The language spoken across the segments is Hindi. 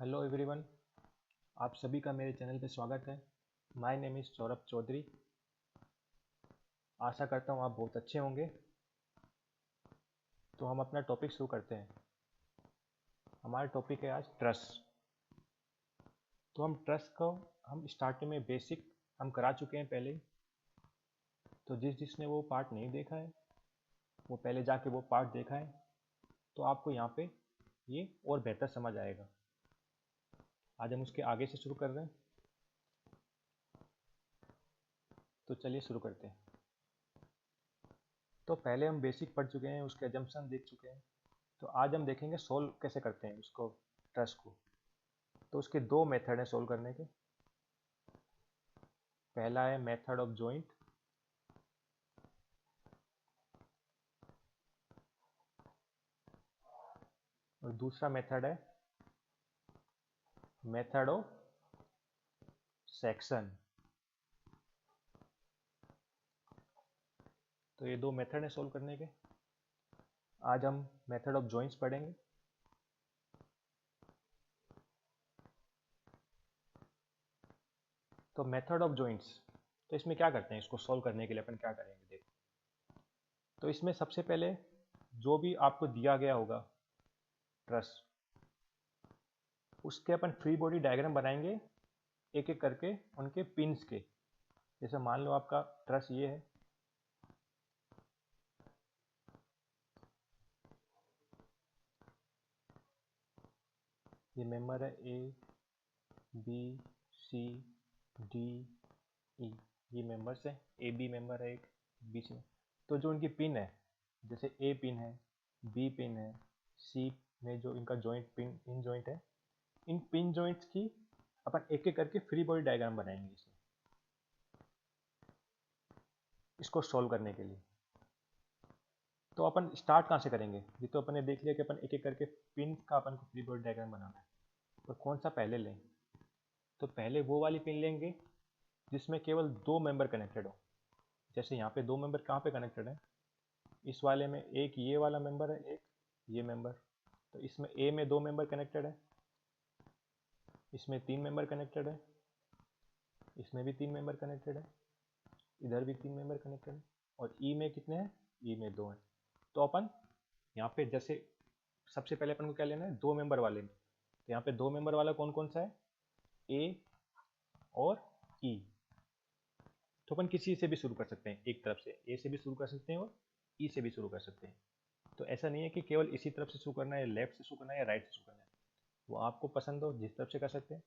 हेलो एवरीवन, आप सभी का मेरे चैनल पे स्वागत है। My name is Saurabh Chaudhary. आशा करता हूँ आप बहुत अच्छे होंगे। तो हम अपना टॉपिक शुरू करते हैं। हमारा टॉपिक है आज ट्रस्ट। तो हम ट्रस्ट को हम स्टार्टिंग में बेसिक हम करा चुके हैं पहले ही। तो जिसने वो पार्ट नहीं देखा है वो पहले जाके वो पार्ट देखा है, तो आपको यहाँ पे ये और बेहतर समझ आएगा। आज हम उसके आगे से शुरू कर रहे हैं, तो चलिए शुरू करते हैं। तो पहले हम बेसिक पढ़ चुके हैं, उसके अजम्पशन देख चुके हैं। तो आज हम देखेंगे सोल्व कैसे करते हैं उसको, ट्रस्ट को। तो उसके दो मेथड हैं सोल्व करने के। पहला है मेथड ऑफ जॉइंट, और दूसरा मेथड है मेथड ऑफ सेक्शन। तो ये दो मेथड हैं सोल्व करने के। आज हम मेथड ऑफ जॉइंट्स पढ़ेंगे। तो मेथड ऑफ जॉइंट्स, तो इसमें क्या करते हैं, इसको सोल्व करने के लिए अपन क्या करेंगे देखो। तो इसमें सबसे पहले जो भी आपको दिया गया होगा ट्रस्ट, उसके अपन फ्री बॉडी डायग्राम बनाएंगे एक एक करके उनके पिन्स के। जैसे मान लो आपका ट्रस्ट ये है, ये मेंबर है A B C D E, ये मेंबर्स है। ए बी मेंबर है एक, बी सी। तो जो इनकी पिन है, जैसे ए पिन है, बी पिन है, सी में जो इनका जॉइंट पिन जॉइंट है, इन पिन जॉइंट्स की अपन एक एक करके फ्री बॉडी डायग्राम बनाएंगे इसमें, इसको सॉल्व करने के लिए। तो अपन स्टार्ट कहाँ से करेंगे, ये तो अपन ने देख लिया कि अपन एक एक करके पिन का अपन को फ्री बॉडी डायग्राम बनाना है। तो कौन सा पहले लें? तो पहले वो वाली पिन लेंगे जिसमें केवल दो मेंबर कनेक्टेड हो। जैसे यहाँ पे दो मेंबर कहाँ पे कनेक्टेड है, इस वाले में एक ये वाला मेंबर है, एक ये मेंबर। तो इसमें ए में दो मेंबर कनेक्टेड है, इसमें तीन मेंबर कनेक्टेड है, इसमें भी तीन मेंबर कनेक्टेड है, इधर भी तीन मेंबर कनेक्टेड है। और ई में कितने हैं? ई में दो हैं। तो अपन यहाँ पे जैसे सबसे पहले अपन को क्या लेना है, दो मेंबर वाले में। तो यहाँ पे दो मेंबर वाला कौन कौन सा है? ए और ई। तो अपन किसी से भी शुरू कर सकते हैं, एक तरफ से ए से भी शुरू कर सकते हैं और ई से भी शुरू कर सकते हैं। तो ऐसा नहीं है कि केवल इसी तरफ से शुरू करना है, या लेफ्ट से शुरू करना है, या राइट से शुरू करना है। वो आपको पसंद हो जिस तरफ से कर सकते हैं।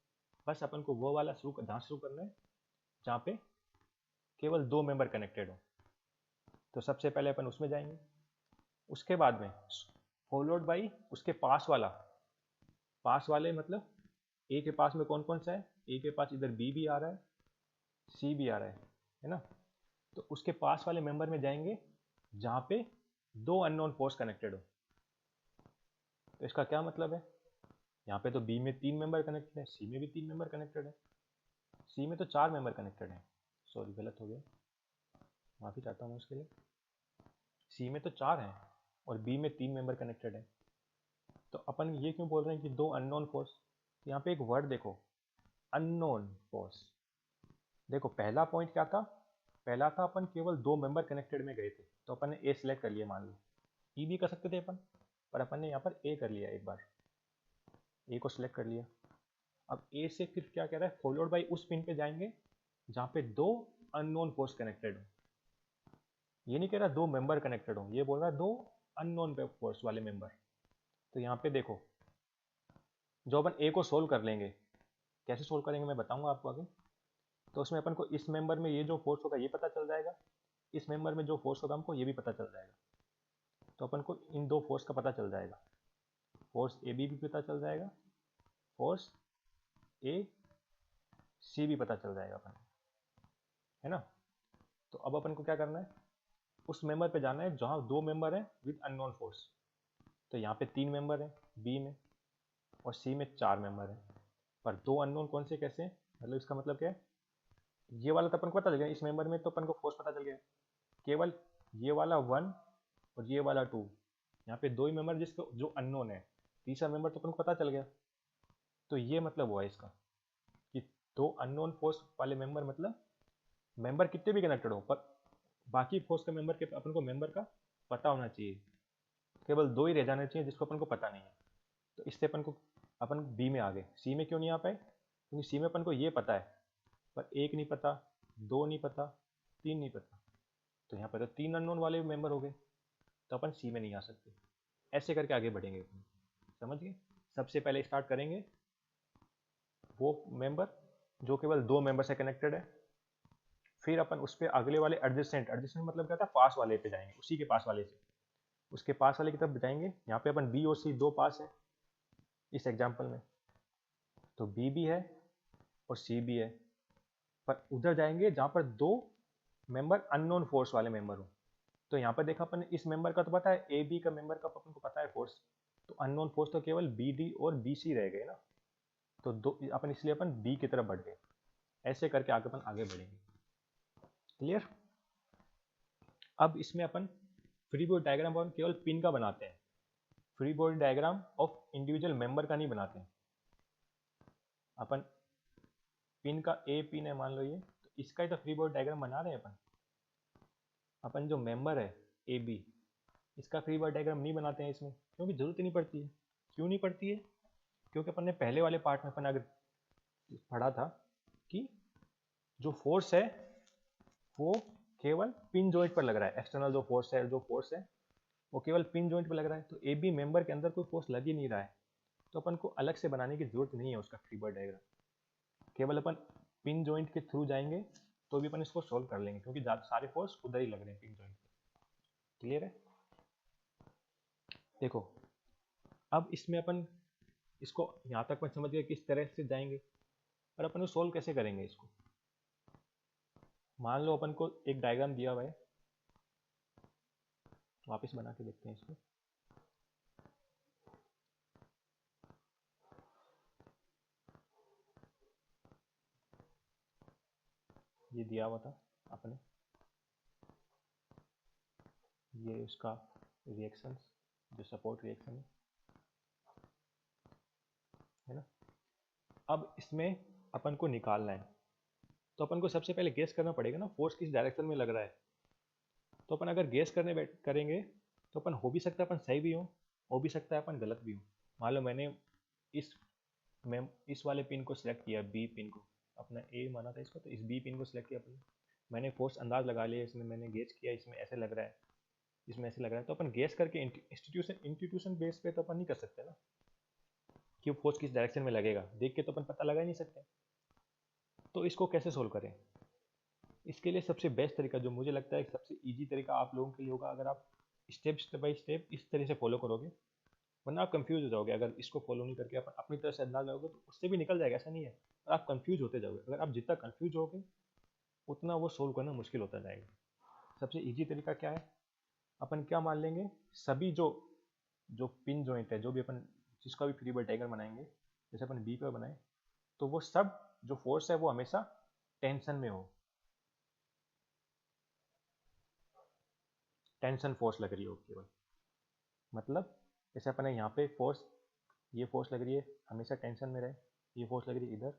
बस अपन को वो वाला जहाँ शुरू करना है जहाँ पे केवल दो मेंबर कनेक्टेड हो। तो सबसे पहले अपन उसमें जाएंगे, उसके बाद में फॉलोड बाई उसके पास वाला। पास वाले मतलब ए के पास में कौन कौन सा है? ए के पास इधर बी भी आ रहा है, सी भी आ रहा है ना। तो उसके पास वाले मेंबर में जाएंगे जहां पे दो अननोन फोर्स कनेक्टेड हो। तो इसका क्या मतलब है, यहाँ पे तो बी में तीन मेंबर कनेक्टेड है, सी में भी तीन मेंबर कनेक्टेड है, सी में तो चार मेंबर कनेक्टेड है। सॉरी, गलत हो गया, माफी चाहता हूँ उसके लिए। सी में तो चार हैं और बी में तीन मेंबर कनेक्टेड है। तो अपन ये क्यों बोल रहे हैं कि दो अननोन फोर्स? तो यहाँ पे एक वर्ड देखो, अननोन फोर्स। देखो पहला पॉइंट क्या था, पहला था अपन केवल दो मेंबर कनेक्टेड में गए थे, तो अपन ने ए सिलेक्ट कर लिया। मान लो ई भी कर सकते थे अपन, पर अपन ने यहाँ पर ए कर लिया। एक बार ए को सिलेक्ट कर लिया। अब ए से फिर क्या कह रहा है, फॉलोड बाई उस पिन पे जाएंगे जहाँ पे दो अननोन फोर्स कनेक्टेड हो। ये नहीं कह रहा दो मेंबर कनेक्टेड हो, ये बोल रहा है दो अननोन फोर्स वाले मेंबर। तो यहाँ पे देखो, जो अपन ए को सोल्व कर लेंगे, कैसे सोल्व करेंगे मैं बताऊंगा आपको आगे। तो उसमें अपन को इस मेंबर में ये जो फोर्स होगा ये पता चल जाएगा, इस मेंबर में जो फोर्स होगा हमको ये भी पता चल जाएगा। तो अपन को इन दो फोर्स का पता चल जाएगा, फोर्स ए बी भी पता चल जाएगा, फोर्स ए सी भी पता चल जाएगा अपन, है ना। तो अब अपन को क्या करना है, उस मेंबर पे जाना है जहां दो मेंबर है विद अननोन फोर्स। तो यहाँ पे तीन मेंबर है बी में, और सी में चार मेंबर है, पर दो अननोन कौन से कैसे हैं? मतलब इसका मतलब क्या है, ये वाला तो अपन को पता चल गया, इस मेंबर में तो अपन को फोर्स पता चल गया, केवल ये वाला वन और ये वाला टू। यहाँ पे दो ही मेंबर जिसको जो अननोन है, तीसरा मेंबर तो अपन को पता चल गया। तो ये मतलब हुआ इसका कि दो अननोन फोर्स वाले मेंबर, मतलब मेंबर कितने भी कनेक्टेड हो पर बाकी फोर्स के मेंबर के अपन को मेंबर का पता होना चाहिए, केवल दो ही रह जाने चाहिए जिसको अपन को पता नहीं है। तो इससे अपन बी में आ गए। सी में क्यों नहीं आ पाए? क्योंकि सी में अपन को ये पता है पर एक नहीं पता, दो नहीं पता, तीन नहीं पता। तो यहाँ पर तो तीन अननोन वाले मेंबर हो गए, तो अपन सी में नहीं आ सकते। ऐसे करके आगे बढ़ेंगे अपन, समझ गए? सबसे पहले स्टार्ट करेंगे वो मेंबर जो केवल दो मेंबर से कनेक्टेड है, फिर अपन उस पर अगले वाले एडजेसेंट, एडजेसेंट मतलब क्या था, पास वाले पे जाएंगे, उसी के पास वाले से उसके पास वाले की तरफ जाएंगे। यहाँ पे अपन बी और सी दो पास है इस एग्जाम्पल में, तो बी भी है और सी भी है, पर उधर जाएंगे जहाँ पर दो मेंबर अननोन फोर्स वाले मेंबर हो। तो यहाँ पर देखा अपन इस मेंबर का तो पता है, ए बी का मेंबर का अपन को पता है फोर्स, तो अननोन फोर्स तो केवल बी डी और बी सी रह गए ना, तो दो अपन इसलिए अपन बी की तरफ बढ़ गए। ऐसे करके आगे अपन आगे बढ़ेंगे। क्लियर? अब इसमें अपन फ्री बॉडी डायग्राम अपन केवल पिन का बनाते हैं, free body diagram of individual member का नहीं बनाते हैं। अपन पिन का ए पिन है मान लो ये, तो इसका ही तो फ्री बॉडी डायग्राम बना रहे हैं अपन। अपन जो मेंबर है ए बी, इसका फ्री बॉडी डायग्राम नहीं बनाते हैं इसमें, क्योंकि जरूरत ही नहीं पड़ती है। क्यों नहीं पड़ती है? क्योंकि अपन ने पहले वाले पार्ट में अपन अगर पढ़ा था कि जो फोर्स है वो केवल पिन जॉइंट पर लग रहा है। एक्सटर्नल जो फोर्स है वो केवल पिन जॉइंट पर लग रहा है, तो ए बी मेंबर के अंदर कोई फोर्स लग ही नहीं रहा है, तो अपन को अलग से बनाने की जरूरत नहीं है उसका फ्री बॉडी डायग्राम। केवल अपन पिन जॉइंट के थ्रू जाएंगे तो भी अपन इसको सोल्व कर लेंगे, क्योंकि सारे फोर्स उधर ही लग रहे हैं पिन जॉइंट पे। क्लियर है? देखो अब इसमें अपन इसको यहाँ तक अपन समझ गए किस तरह से जाएंगे, और अपन को सोल्व कैसे करेंगे इसको। मान लो अपन को एक डायग्राम दिया हुआ है, वापस बना के देखते हैं इसको। ये दिया हुआ था अपने, ये उसका रिएक्शंस जो सपोर्ट रिएक्शन है ना। अब इसमें अपन को निकालना है, तो अपन को सबसे पहले गेस करना पड़ेगा ना फोर्स किस डायरेक्शन में लग रहा है। तो अपन अगर गेस करेंगे तो अपन हो भी सकता है अपन सही भी हो भी सकता है अपन गलत भी हो। मान लो मैंने इस इस वाले पिन को सिलेक्ट किया, बी पिन को, अपना ए माना था इसको, तो इस बी पिन को सिलेक्ट किया अपन, मैंने फोर्स अंदाज लगा लिया, इसमें मैंने गेस किया, इसमें ऐसे लग रहा है, इसमें ऐसे लग रहा है। तो अपन गेस करके इंस्टीट्यूशन बेस पे तो अपन नहीं कर सकते ना कि फोर्स किस डायरेक्शन में लगेगा, देख के तो अपन पता लगा ही नहीं सकते। तो इसको कैसे सोल्व करें? इसके लिए सबसे बेस्ट तरीका जो मुझे लगता है सबसे इजी तरीका आप लोगों के लिए होगा, अगर आप स्टेप बाय स्टेप इस तरह से फॉलो करोगे, वरना आप कंफ्यूज हो जाओगे। अगर इसको फॉलो नहीं करके आप अपनी तरह से अंदाज लगाओगे तो उससे भी निकल जाएगा, ऐसा नहीं है, और आप कंफ्यूज होते जाओगे। अगर आप जितना कंफ्यूज होगे उतना वो सोल्व करना मुश्किल होता जाएगा। सबसे इजी तरीका क्या है, अपन क्या मान लेंगे, सभी जो जो पिन जॉइंट है, जो भी अपन जिसका भी फ्री बॉडी डायग्राम बनाएंगे, जैसे अपन बी पर बनाए, तो वो सब जो फोर्स है वो हमेशा टेंशन में हो, टेंशन फोर्स लग रही हो केवल। मतलब जैसे अपन यहाँ पे फोर्स, ये फोर्स लग रही है हमेशा टेंशन में रहे, ये फोर्स लग रही है इधर,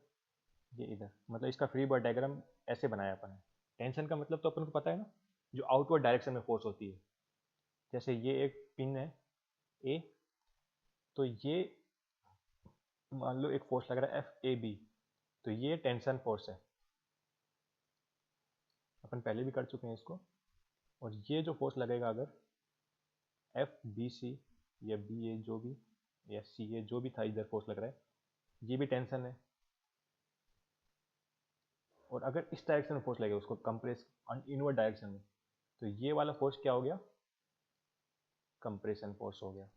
ये इधर, मतलब इसका फ्री बॉडी डायग्राम ऐसे बनाया अपन ने। टेंशन का मतलब तो अपन को पता है ना, जो आउटवर्ड डायरेक्शन में फोर्स होती है। जैसे ये एक पिन है ए, तो ये मान लो एक फोर्स लग रहा है एफ ए बी, तो ये टेंशन फोर्स है, अपन पहले भी कर चुके हैं इसको। और ये जो फोर्स लगेगा अगर एफ बी सी या बी ए जो भी, या सी ए जो भी था इधर फोर्स लग रहा है, ये भी टेंशन है। और अगर इस डायरेक्शन में फोर्स लगेगा उसको कंप्रेस इनवर्ड डायरेक्शन में, तो ये वाला फोर्स क्या हो गया, कंप्रेशन फोर्स हो गया।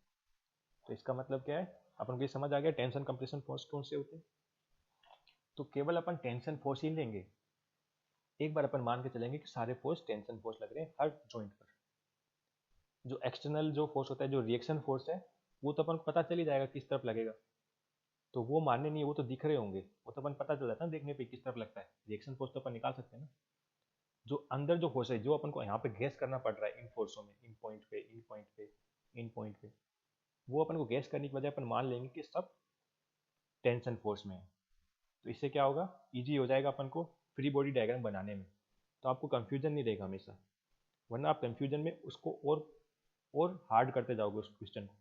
तो इसका मतलब क्या है, अपन को ये समझ आ गया टेंशन कंप्रेशन फोर्स कौन से होते हैं। तो केवल अपन टेंशन फोर्स ही लेंगे, एक बार अपन मान के चलेंगे कि सारे फोर्स टेंशन फोर्स लग रहे हैं हर जॉइंट पर। जो एक्सटर्नल जो फोर्स होता है, जो रिएक्शन फोर्स है, वो तो अपन को पता चल ही जाएगा किस तरफ लगेगा, तो वो मानने नहीं है, वो तो दिख रहे होंगे, वो तो अपन पता चल जाता है ना देखने पे किस तरफ लगता है। रिएक्शन फोर्स तो अपन निकाल सकते हैं ना। जो अंदर जो फोर्स है, जो अपन को यहाँ पे गैस करना पड़ रहा है इन फोर्सों में, इन पॉइंट पे, इन पॉइंट पे, इन पॉइंट पे, वो अपन को गैस करने की वजह अपन मान लेंगे कि सब टेंशन फोर्स में है। तो इससे क्या होगा, इजी हो जाएगा अपन को फ्री बॉडी डायग्राम बनाने में। तो आपको कंफ्यूजन नहीं रहेगा हमेशा, वरना आप कंफ्यूजन में उसको और हार्ड करते जाओगे उस क्वेश्चन को।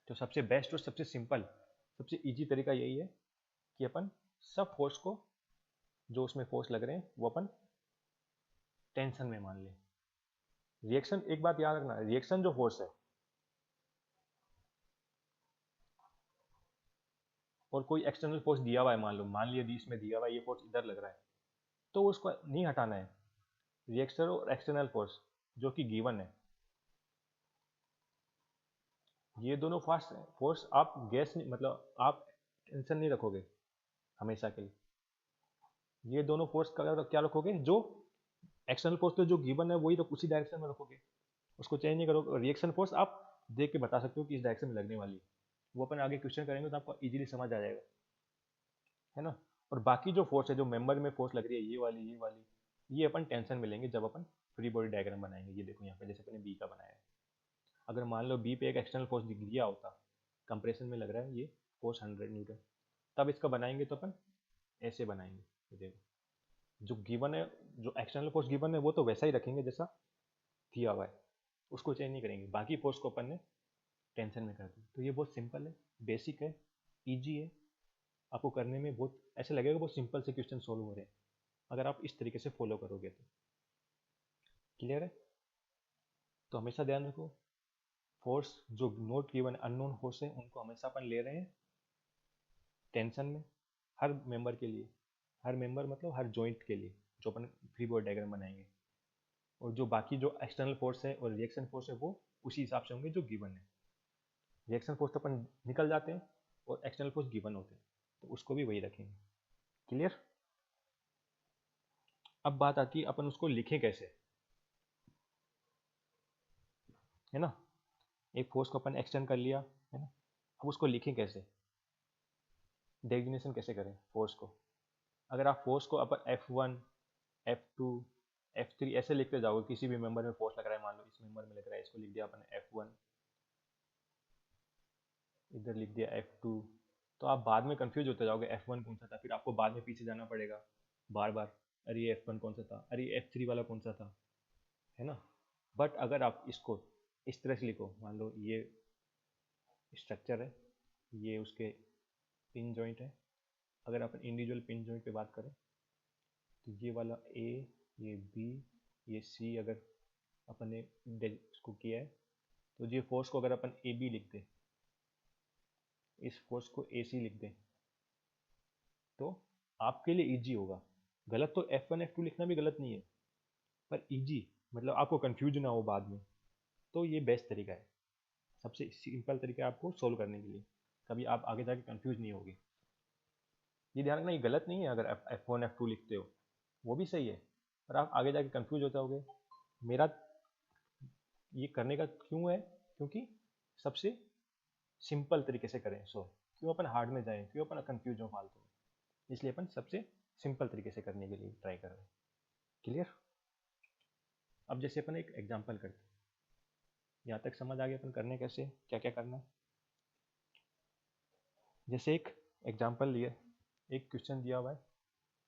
तो सबसे बेस्ट और सबसे सिंपल, सबसे इजी तरीका यही है कि अपन सब फोर्स को, जो उसमें फोर्स लग रहे हैं, वो अपन टेंशन में मान लें। रिएक्शन, एक बात याद रखना, रिएक्शन जो फोर्स है और कोई एक्सटर्नल फोर्स दिया हुआ है, मान लिया इसमें दिया हुआ है, ये फोर्स इधर लग रहा है, तो उसको नहीं हटाना है। रिएक्शन और एक्सटर्नल फोर्स जो कि गिवन है, ये दोनों फोर्स आप गैस नहीं, मतलब आप टेंशन नहीं रखोगे हमेशा के लिए। ये दोनों फोर्स का क्या रखोगे, जो एक्सटर्नल फोर्स तो जो गिवन है वही तो उसी डायरेक्शन में रखोगे, उसको चेंज नहीं करोगे। रिएक्शन फोर्स आप देख के बता सकते हो कि इस डायरेक्शन में लगने वाली है, वो अपन आगे क्वेश्चन करेंगे तो आपको इजीली समझ आ जाएगा, है ना। और बाकी जो फोर्स है, जो मेंबर में फोर्स लग रही है, ये वाली, ये अपन टेंशन में लेंगे जब अपन फ्री बॉडी डायग्राम बनाएंगे। ये देखो यहाँ पे जैसे अपने बी का बनाया है, अगर मान लो बी पे एक एक्सटर्नल फोर्स दिया होता, कंप्रेशन में लग रहा है ये फोर्स 100 न्यूटन, तब इसका बनाएंगे तो अपन ऐसे बनाएंगे। ये देखो जो गिवन है, जो एक्सटर्नल फोर्स गिवन है वो तो वैसा ही रखेंगे जैसा दिया हुआ है, उसको चेंज नहीं करेंगे। बाकी फोर्स को अपन ने टेंशन में कर दिया। तो ये बहुत सिंपल है, बेसिक है, ईजी है, आपको करने में बहुत ऐसे लगेगा बहुत सिंपल से क्वेश्चन सोल्व हो रहे हैं अगर आप इस तरीके से फॉलो करोगे तो। क्लियर है। तो हमेशा ध्यान रखो, फोर्स जो नोट गिवन अननोन फोर्स है उनको हमेशा अपन ले रहे हैं टेंशन में, हर मेंबर के लिए, हर मेंबर मतलब हर जॉइंट के लिए जो अपन फ्री बॉडी डायग्राम बनाएंगे। और जो बाकी जो एक्सटर्नल फोर्स है और रिएक्शन फोर्स है वो उसी हिसाब से होंगे जो गिवन है। रिएक्शन फोर्स तो अपन निकल जाते हैं और एक्सटर्नल फोर्स गिवन होते हैं, तो उसको भी वही रखेंगे। क्लियर। अब बात आती है अपन उसको लिखें कैसे, है ना। एक फोर्स को अपन एक्सटेंड कर लिया, है ना। अब उसको लिखें कैसे, डेजिग्नेशन कैसे करें फोर्स को। अगर आप फोर्स को अपन F1, F2, F3 ऐसे लिखते जाओगे, किसी भी मेंबर में फोर्स लग रहा है, मान लो इस मेंबर में लग रहा है, इसको लिख दिया अपन F1, इधर लिख दिया F2, तो आप बाद में कंफ्यूज होते जाओगे F1 कौन सा था, फिर आपको बाद में पीछे जाना पड़ेगा बार बार, अरे ये F1 कौन सा था, अरे ये F3 वाला कौन सा था, है ना। बट अगर आप इसको इस तरह से लिखो, मान लो ये स्ट्रक्चर है, ये उसके पिन जॉइंट है, अगर अपन इंडिविजुअल पिन जॉइंट पे बात करें तो ये वाला ए, ये बी, ये सी, अगर अपन ने इसको किया है तो ये फोर्स को अगर अपन ए बी लिख दें, इस फोर्स को ए सी लिख दें, तो आपके लिए इजी होगा। गलत तो F1 F2 लिखना भी गलत नहीं है, पर इजी मतलब आपको कंफ्यूज ना हो बाद में, तो ये बेस्ट तरीका है, सबसे सिंपल तरीका है आपको सोल्व करने के लिए, कभी आप आगे जाके कंफ्यूज नहीं होगे। ये ध्यान रखना, ये गलत नहीं है अगर F1 F2 लिखते हो, वो भी सही है, पर आप आगे जाके कंफ्यूज हो जाओगे। मेरा ये करने का क्यों है, क्योंकि सबसे सिंपल तरीके से करें सो, क्यों अपन हार्ड में जाएं, क्यों अपन कंफ्यूज हो फालतू में, इसलिए अपन सबसे सिंपल तरीके से करने के लिए ट्राई कर रहे हैं। क्लियर। अब जैसे अपन एक एग्जांपल करते हैं, यहाँ तक समझ आ गया अपन करने कैसे, क्या क्या करना है। जैसे एक एग्जांपल लिए, एक क्वेश्चन दिया हुआ है,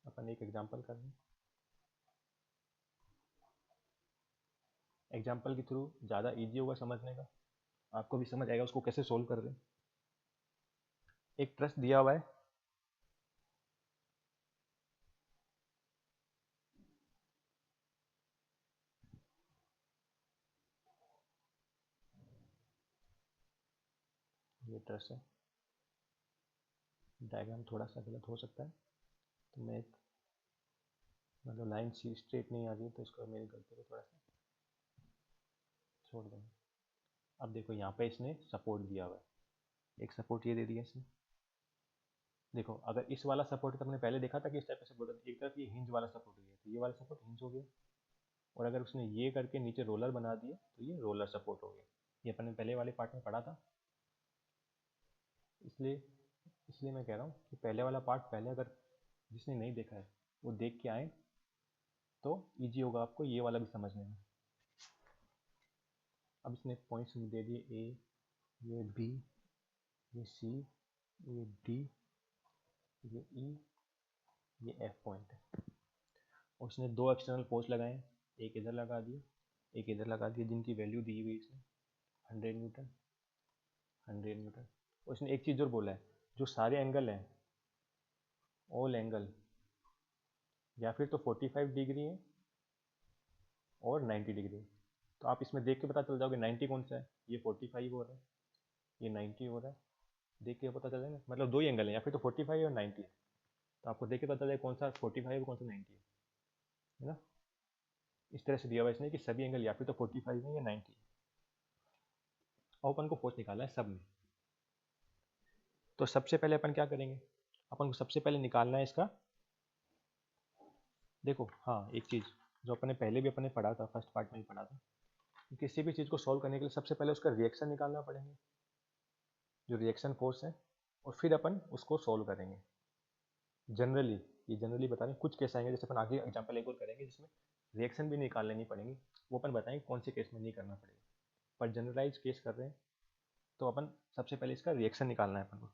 अपन एक एग्जांपल कर रहे हैं, एग्जांपल के थ्रू ज़्यादा इजी होगा समझने का, आपको भी समझ आएगा उसको कैसे सोल्व कर रहे हैं। एक ट्रस्ट दिया हुआ है, ये ट्रस्ट है, डायग्राम थोड़ा सा गलत हो सकता है, तो मैं एक मतलब लाइन सी स्ट्रेट नहीं आ रही है, तो इसको मेरी गलती को थोड़ा सा छोड़ देंगे। अब देखो यहाँ पे इसने सपोर्ट दिया हुआ है, एक सपोर्ट ये दे दिया इसने। देखो अगर इस वाला सपोर्ट तो हमने पहले देखा था कि इस टाइप का सपोर्ट, एक तरफ ये हिंज वाला सपोर्ट हो गया, तो ये वाला सपोर्ट हिंज हो गया, और अगर उसने ये करके नीचे रोलर बना दिया तो ये रोलर सपोर्ट हो गया। ये अपन ने पहले वाले पार्ट में पढ़ा था, इसलिए इसलिए मैं कह रहा हूँ कि पहले वाला पार्ट पहले अगर जिसने नहीं देखा है वो देख के आए तो ईजी होगा आपको ये वाला भी समझने में। अब इसने पॉइंट्स दे दिए, ए, ये बी, ये सी, ये डी, ये ई, ये एफ पॉइंट है। उसने दो एक्सटर्नल फोर्स लगाए, एक इधर लगा दिया, एक इधर लगा दिया, जिनकी वैल्यू दी हुई इसने 100 न्यूटन, 100 न्यूटन। उसने एक चीज़ और बोला है, जो सारे एंगल हैं, ऑल एंगल या फिर तो 45 डिग्री है और 90 डिग्री है। तो आप इसमें देख के पता चल जाओगे 90 कौन सा है, ये 45 हो रहा है, ये 90 हो रहा है, देख के पता चल जाएगा। मतलब दो ही एंगल है, या फिर तो 45 और 90 है, तो आपको देख के पता चल जाएगा कौन सा 45 और कौन सा 90 है ना। इस तरह से दिया हुआ है इसने कि सभी एंगल या फिर तो 45 है या 90 है, और अपन को फोर्स निकालना है सब में। तो सबसे पहले अपन क्या करेंगे, अपन को सबसे पहले निकालना है इसका, देखो हाँ एक चीज़ जो अपन ने पहले भी अपन ने पढ़ा था, फर्स्ट पार्ट में ही पढ़ा था, कि किसी भी चीज़ को सॉल्व करने के लिए सबसे पहले उसका रिएक्शन निकालना पड़ेगा, जो रिएक्शन फोर्स है, और फिर अपन उसको सॉल्व करेंगे। जनरली, ये जनरली बता रहे हैं, कुछ केस आएंगे जैसे अपन आगे एग्जाम्पल एक और करेंगे जिसमें रिएक्शन भी निकाल लेनी पड़ेगी, वो अपन बताएंगे कौन से केस में नहीं करना पड़ेगा। पर जनरलाइज केस कर रहे हैं तो अपन सबसे पहले इसका रिएक्शन निकालना है अपन को।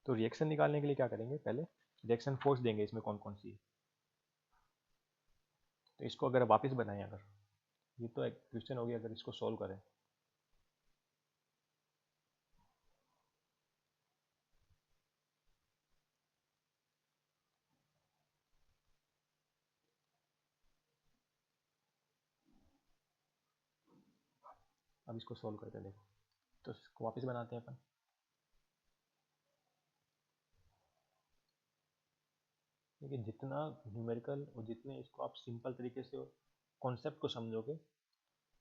तो रिएक्शन निकालने के लिए क्या करेंगे, पहले रिएक्शन फोर्स देंगे इसमें कौन कौन सी है। तो इसको अगर वापस बनाएं, अगर ये तो एक क्वेश्चन हो गया, अगर इसको सॉल्व करें अब इसको सॉल्व करके देखो, तो इसको वापस बनाते हैं अपन। देखिए जितना न्यूमेरिकल और जितने इसको आप सिंपल तरीके से कॉन्सेप्ट को समझोगे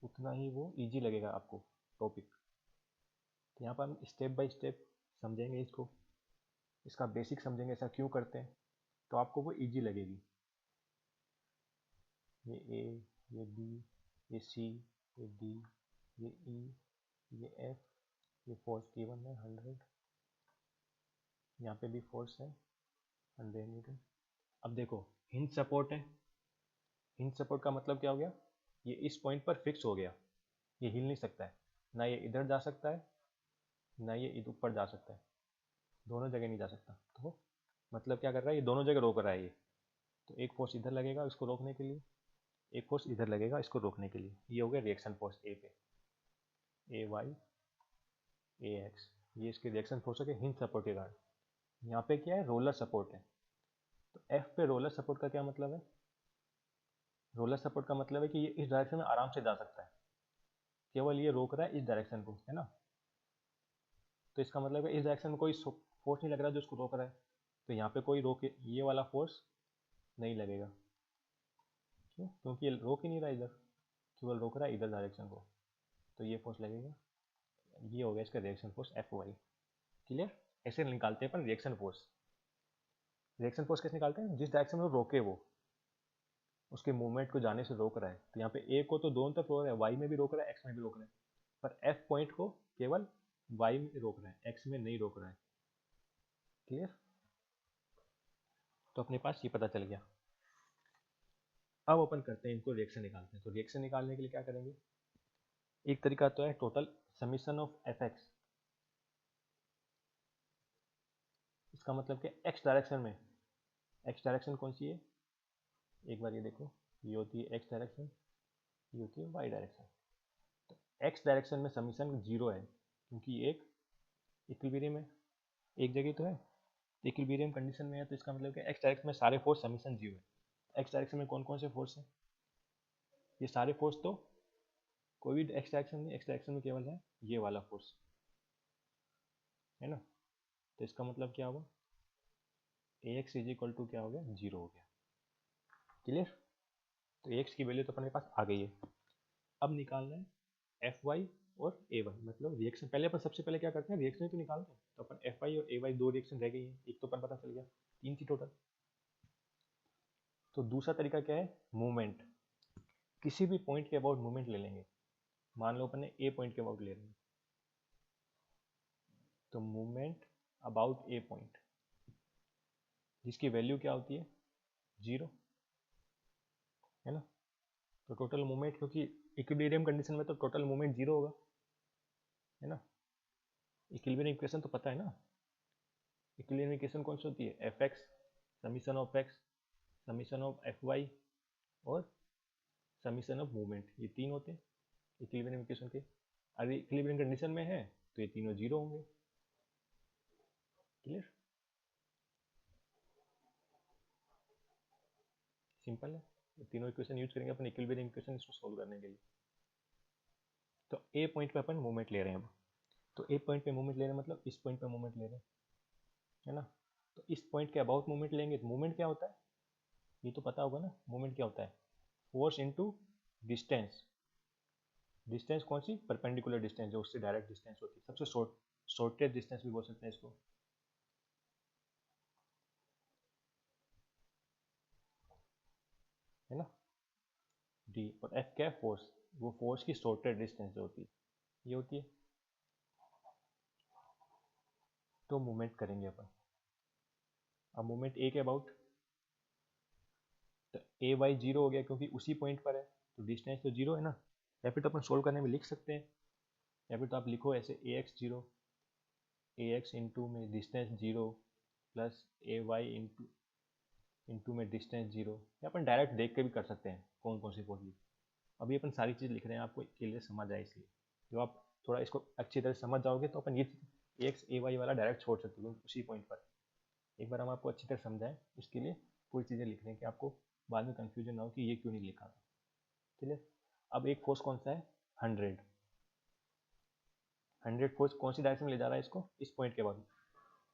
उतना ही वो इजी लगेगा आपको टॉपिक। तो यहाँ पर हम स्टेप बाय स्टेप समझेंगे इसको, इसका बेसिक समझेंगे ऐसा क्यों करते हैं, तो आपको वो इजी लगेगी। ये ए, ये बी, ये सी, ये डी, ये ई, ये एफ, ये फोर्स गिवन है 100, यहाँ पे भी फोर्स है 100 न्यूटन। अब देखो हिंज सपोर्ट है, हिंज सपोर्ट का मतलब क्या हो गया, ये इस पॉइंट पर फिक्स हो गया, ये हिल नहीं सकता है, ना ये इधर जा सकता है ना ये इधर ऊपर जा सकता है, दोनों जगह नहीं जा सकता। तो मतलब क्या कर रहा है, ये दोनों जगह रोक रहा है ये। तो एक फोर्स इधर लगेगा इसको रोकने के लिए, एक फोर्स इधर लगेगा इसको रोकने के लिए। ये हो गया रिएक्शन फोर्स ए पे, ए वाई ए एक्स, ये इसके रिएक्शन फोर्स है हिंज सपोर्ट के कारण। यहाँ पे क्या है, रोलर सपोर्ट है। तो एफ पे रोलर सपोर्ट का क्या मतलब है, रोलर सपोर्ट का मतलब है कि ये इस डायरेक्शन में आराम से जा सकता है, केवल ये रोक रहा है इस डायरेक्शन को, है ना। तो इसका मतलब है इस डायरेक्शन में कोई फोर्स नहीं लग रहा जो उसको रोक रहा है, तो यहाँ पे कोई रोक, ये वाला फोर्स नहीं लगेगा। क्यों, क्योंकि ये रोक ही नहीं रहा इधर, केवल रोक रहा है इधर डायरेक्शन को, तो ये फोर्स लगेगा। ये हो गया इसका reaction force F Y. Clear, ऐसे निकालते हैं अपन रिएक्शन फोर्स। रिएक्शन फोर्स कैसे निकालते हैं, जिस डायरेक्शन में रोके वो उसके मूवमेंट को जाने से रोक रहा है। तो यहाँ पे ए को तो दोनों तरफ रोक रहा है, वाई में भी रोक रहा है, एक्स में भी रोक रहा है, पर एफ पॉइंट को केवल वाई में रोक रहा है, एक्स में नहीं रोक रहा है। क्लियर, तो अपने पास ये पता चल गया। अब अपन करते हैं इनको रिएक्शन निकालते हैं। तो रिएक्शन निकालने के लिए क्या करेंगे, एक तरीका तो है total summation of F x. इसका मतलब कि एक्स डायरेक्शन में, एक्स डायरेक्शन कौन सी है, एक बार ये देखो, ये होती है एक्स डायरेक्शन, ये होती है वाई डायरेक्शन। तो एक्स डायरेक्शन में समीशन जीरो है, क्योंकि एक इक्विलिब्रियम है, एक जगह तो है, इक्विलिब्रियम कंडीशन में है, तो इसका मतलब कि एक्स डायरेक्शन में सारे फोर्स समीशन जीरो है। एक्स डायरेक्शन में कौन कौन से फोर्स है, ये सारे फोर्स, तो कोई भी एक्स डायरेक्शन में, एक्स डायरेक्शन में केवल है ये वाला फोर्स, है ना। तो इसका मतलब क्या होगा, ए एक्स इज इक्वल टू क्या हो गया, जीरो हो गया। क्लियर, तो ए एक्स की वैल्यू तो अपने पास आ गई है। अब निकालना है एफ वाई और ए वाई, मतलब रिएक्शन। पहले अपन सबसे पहले क्या करते हैं, रिएक्शन तो निकालते हैं। तो अपन एफ वाई और ए वाई दो रिएक्शन रह गई है, एक तो अपन पता चल गया, तीन थी टोटल। तो दूसरा तरीका क्या है, मूवमेंट। किसी भी पॉइंट के अबाउट मूवमेंट ले लेंगे। मान लो अपन ने ए पॉइंट के अबाउट ले लेंगे, तो मूवमेंट अबाउट ए पॉइंट, जिसकी वैल्यू क्या होती है, जीरो, है ना। तो टोटल मूवमेंट, क्योंकि इक्विलिब्रियम कंडीशन में तो टोटल मूवमेंट जीरो होगा, है ना। इक्विलिब्रियम इक्वेशन तो पता है ना, इक्विलिब्रियम इक्वेशन कौन सी होती है? F X summation of X summation of F Y और समीशन ऑफ मूवमेंट, ये तीन होते हैं इक्विलिब्रियम इक्वेशन के। अगर इक्विलिब्रियम कंडीशन में है तो ये तीनों जीरो होंगे। क्लियर? सिंपल है। ये तीनों इक्वेशन यूज करेंगे अपन इक्विलिब्रियम इक्वेशन इसको सोल्व करने के लिए। तो ए पॉइंट पे अपन मूवमेंट ले रहे हैं अब। तो ए पॉइंट पे मूवमेंट ले रहे हैं मतलब इस पॉइंट पे मूवमेंट ले रहे हैं, है ना। तो इस पॉइंट के अबाउट मूवमेंट लेंगे तो मूवमेंट क्या होता है ये तो पता होगा ना। मूवमेंट क्या होता है? Force into distance. डिस्टेंस कौन सी? परपेंडिकुलर डिस्टेंस, जो उससे डायरेक्ट डिस्टेंस होती है, सबसे शॉर्टेस्ट डिस्टेंस भी बोल सकते हैं इसको। है ना। डी और एफ क्या है? फोर्स। वो फोर्स की शॉर्टेस्ट डिस्टेंस जो होती है ये होती है। तो मूवमेंट करेंगे अपन। अब मूवमेंट ए के अबाउट, तो ए वाई जीरो हो गया क्योंकि उसी पॉइंट पर है, तो डिस्टेंस तो जीरो है ना। या फिर तो अपन सोल्व करने में लिख सकते हैं, या फिर तो आप लिखो ऐसे ए एक्स जीरो, ए एक्स इंटू में डिस्टेंस जीरो प्लस ए वाई इंटू में डिस्टेंस जीरो। या अपन डायरेक्ट देख के भी कर सकते हैं कौन कौन सी फोर्स। अभी अपन सारी चीज़ लिख रहे हैं आपको के लिए समझ आए, इसलिए जो आप थोड़ा इसको अच्छी तरह समझ जाओगे तो अपन ये ए एक्स ए वाई वाला डायरेक्ट छोड़ सकते हो उसी पॉइंट पर। एक बार हम आपको अच्छी तरह समझाएं, इसके लिए पूरी चीज़ें लिख रहे हैं कि आपको बाद में कन्फ्यूजन ना हो कि ये क्यों नहीं लिखा था। क्लियर? अब एक फोर्स कौन सा है? 100। 100 फोर्स कौन सी डायरेक्शन में ले जा रहा है इसको? इस पॉइंट के बाद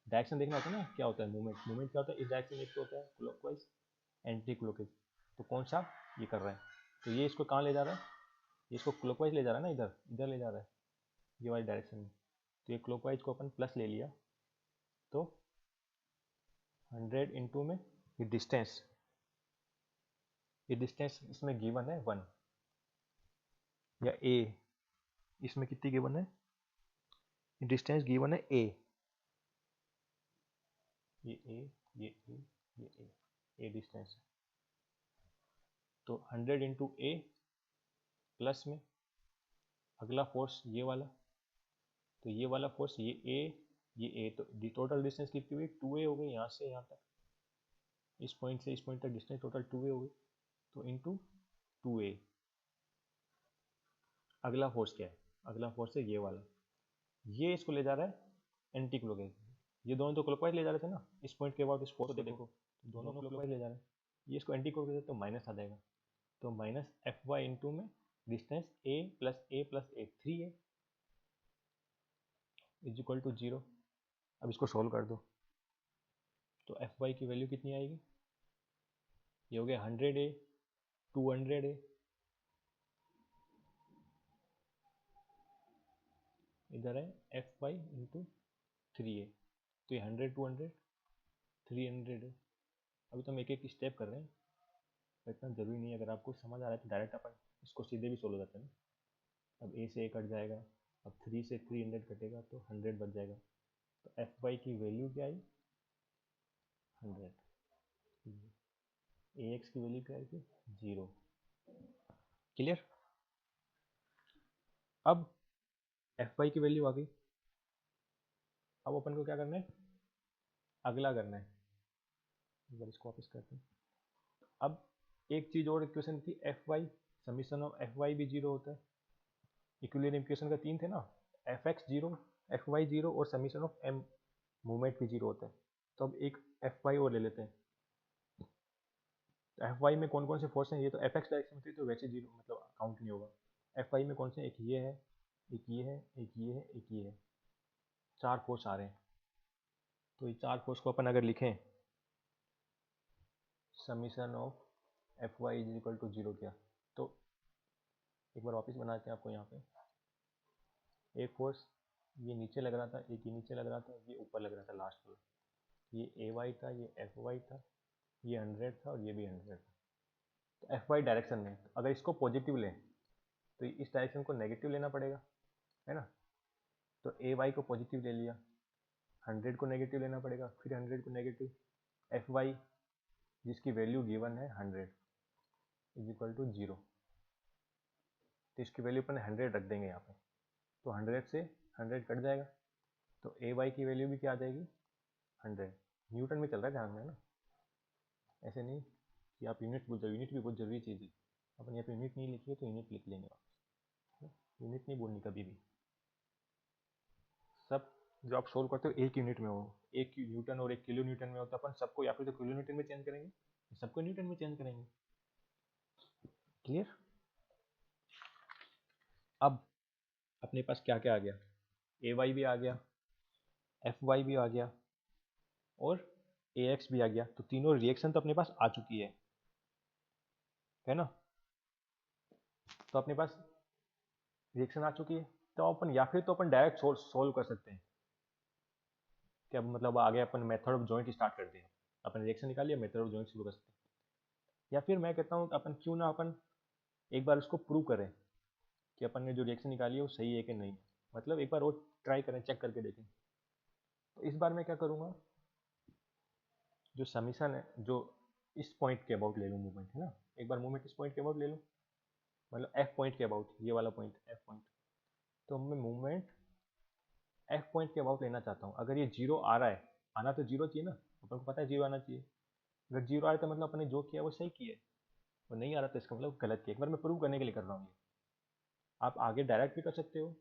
डायरेक्शन देखना होता है ना, क्या होता है मूवमेंट। मूवमेंट क्या होता है? इस डायरेक्शन में एक तो होता है क्लॉकवाइज, एंटी क्लॉकवाइज। तो कौन सा ये कर रहा है? तो ये इसको कहाँ ले जा रहा है? ये इसको क्लॉकवाइज ले जा रहा है ना, इधर इधर ले जा रहा है ये वाली डायरेक्शन में। तो ये क्लॉकवाइज को अपन प्लस ले लिया, तो 100 इंटू में ये डिस्टेंस इसमें गिवन है 1, या ए इसमें कितनी गिवन है? डिस्टेंस गिवन है ए, ये ए ये ए ये ए डिस्टेंस है। तो 100 इंटू ए प्लस में अगला फोर्स ये वाला, तो ये वाला फोर्स ये ए, तो टोटल डिस्टेंस कितनी हुई? 2a हो गई यहाँ से यहाँ तक। इस पॉइंट से इस पॉइंट तक डिस्टेंस टोटल 2a हो गई, तो इंटू 2a। अगला फोर्स क्या है? अगला फोर्स है ये वाला, ये इसको ले जा रहा है एंटी क्लॉकवाइज। ये दोनों तो क्लॉकवाइज ले जा रहे थे ना, इस पॉइंट के बाद इस फोर्स को देखो तो दोनों क्लॉकवाइज ले जा रहे हैं। ये इसको एंटी क्लॉकवाइज तो माइनस आ जाएगा, तो माइनस एफ वाई इंटू में distance A plus A 3a is equal to 0। अब इसको सोल्व कर दो तो एफ वाई की वैल्यू कितनी आएगी? ये हो गया 100a 200a, इधर है एफ वाई इंटू 3a, तो ये 100 200 300 है। अभी तो हम एक एक स्टेप कर रहे हैं, तो इतना ज़रूरी नहीं है। अगर आपको समझ आ रहा है तो डायरेक्ट अपन इसको सीधे भी सोल्व हो जाते हैं ना। अब ए से ए कट जाएगा, अब 3 से 300 कटेगा तो 100 बच जाएगा। तो एफ वाई की वैल्यू क्या आई? 100। ए एक्स की वैल्यू क्या आएगी? 0। क्लियर? अब एफ वाई की वैल्यू आ गई, अब अपन को क्या करना है? अगला करना है। एक बार इसको वापस करते हैं। अब एक चीज़ और इक्वेशन थी F Y, summation of F Y भी 0 होता है। इक्विलिब्रियम इक्वेशन का 3 थे ना, एफ एक्स 0 एफ वाई 0 और समीशन ऑफ एम मूवमेंट भी 0 होता है। तो अब एक एफ वाई और ले लेते हैं। तो एफ वाई में कौन कौन से फोर्स हैं? ये तो एफ एक्स डायरेक्शन में थे तो वैसे 0 मतलब काउंट नहीं होगा। एफ वाई में कौन से? एक ये है, एक ये है, एक ये है, एक ये है, 4 फोर्स आ रहे हैं। तो ये 4 फोर्स को अपन अगर लिखें, summation of F Y is equal to 0 किया, तो एक बार वापस बनाते हैं आपको यहाँ पे। एक फोर्स ये नीचे लग रहा था, एक ये नीचे लग रहा था, ये ऊपर लग रहा था लास्ट वाला। ये ए वाई था, ये एफ वाई था, ये 100 था और ये भी 100 था। तो एफ वाई डायरेक्शन में अगर इसको पॉजिटिव लें तो इस डायरेक्शन को नेगेटिव लेना पड़ेगा, है ना। तो ए वाई को पॉजिटिव ले लिया, 100 को नेगेटिव लेना पड़ेगा, फिर 100 को नेगेटिव। एफ वाई जिसकी वैल्यू गिवन है 100 इज इक्वल टू 0, तो इसकी वैल्यू अपन 100 रख देंगे यहाँ पे। तो 100 से 100 कट जाएगा, तो ए वाई की वैल्यू भी क्या आ जाएगी? 100 न्यूटन में चल रहा है ध्यान में ना, ऐसे नहीं कि आप यूनिट भूल जाओ, यूनिट भी बहुत जरूरी चीज़ है। अपन यहाँ पे यूनिट नहीं लिखी है तो यूनिट लिख लेंगे वापस, यूनिट नहीं बोलनी कभी भी। सब जो आप सोल्व करते हो एक यूनिट में हो, एक न्यूटन और एक किलो न्यूटन में हो, तो अपन सबको या फिर तो किलो न्यूटन में चेंज करेंगे, सबको न्यूटन में चेंज करेंगे। क्लियर? अब अपने पास क्या क्या आ गया, ए वाई भी आ गया, एफ वाई भी आ गया और ए एक्स भी आ गया, तो तीनों रिएक्शन तो अपने पास आ चुकी है ना। तो अपने पास रिएक्शन आ चुकी है, तो अपन या फिर तो अपन डायरेक्ट सोल्व कर सकते हैं कि अब मतलब आगे अपन मेथड ऑफ जॉइंट स्टार्ट करते हैं, अपन रिएक्शन निकाल लिया, मेथड ऑफ जॉइंट शुरू कर सकते हैं। या फिर मैं कहता हूँ अपन क्यों ना अपन एक बार उसको प्रूव करें कि अपन ने जो रिएक्शन निकाली है वो सही है कि नहीं, मतलब एक बार वो ट्राई करें, चेक करके देखें। तो इस बार मैं क्या करूँगा, जो समीशन है, जो इस पॉइंट के अबाउट ले लूँ मूवमेंट, है ना, एक बार मूवमेंट इस पॉइंट के अबाउट ले लूँ, मतलब एफ पॉइंट के अबाउट, ये वाला पॉइंट एफ पॉइंट, तो मैं मूवमेंट एफ पॉइंट के अबाउट लेना चाहता हूँ। अगर ये जीरो आ रहा है, आना तो जीरो चाहिए ना, अपन को पता है जीरो आना चाहिए, अगर जीरो आ रहा है तो मतलब अपने जो किया वो सही किया है, और नहीं आ रहा तो इसका मतलब गलत किया। एक बार मैं प्रूव करने के लिए कर रहा हूँ ये, आप आगे डायरेक्ट भी कर सकते हो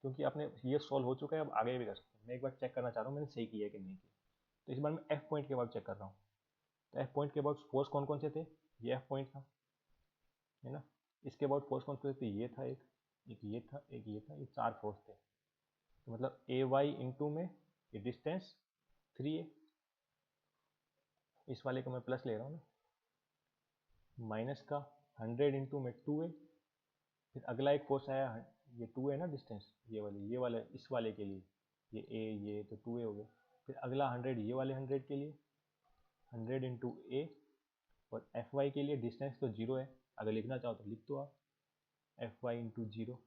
क्योंकि आपने ये सॉल्व हो चुका है, अब आगे भी कर सकते हो। मैं एक बार चेक करना चाह रहा हूँ मैंने सही किया है कि नहीं किया, तो इस बार मैं एफ पॉइंट के बाद चेक कर रहा हूँ। तो एफ पॉइंट के बाद फोर्स कौन कौन से थे, ये एफ पॉइंट था, है ना, इसके बाद फोर्स कौन कौन से थे, ये था एक ये था, एक ये था, ये 4 फोर्स थे। तो मतलब ए वाई इंटू में ये डिस्टेंस 3 है, इस वाले को मैं प्लस ले रहा हूँ ना, माइनस का 100 इंटू में 2 है, फिर अगला एक फोर्स आया, ये 2 है ना डिस्टेंस, ये वाले इस वाले के लिए, ये ए ये तो 2 ए हो गया, फिर अगला 100 ये वाले 100 के लिए, 100 इंटू ए, और एफ वाई के लिए डिस्टेंस तो जीरो है, अगर लिखना चाहो तो लिख दो आप एफ वाई इंटू जीरो,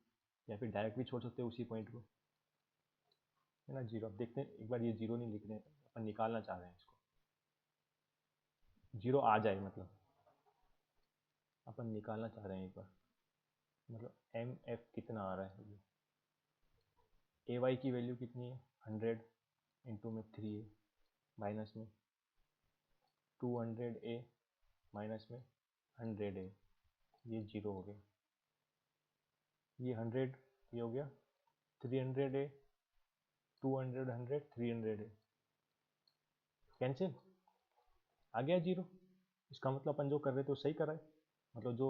या फिर डायरेक्ट भी छोड़ सकते हो उसी पॉइंट को, है ना, जीरो। अब देखते हैं, एक बार ये जीरो नहीं लिख रहे हैं, अपन निकालना चाह रहे हैं इसको, जीरो आ जाए मतलब अपन निकालना चाह रहे हैं एक बार, मतलब एम एफ कितना आ रहा है, ये ए वाई की वैल्यू कितनी है, 100 इंटू में 3 ए, माइनस में 200 ए, माइनस में 100 ए, ये जीरो हो गया, ये 100 ये हो गया, 300 ए, 200 100 300 ए, कैंसिल, आ गया जीरो। इसका मतलब अपन जो कर रहे थे वो सही कर रहा है, मतलब जो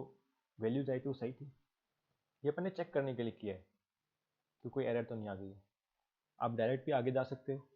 वैल्यूज आई थी वो सही थी, ये अपन ने चेक करने के लिए किया है कि कोई एरर तो नहीं आ गई है। आप डायरेक्ट भी आगे जा सकते हो,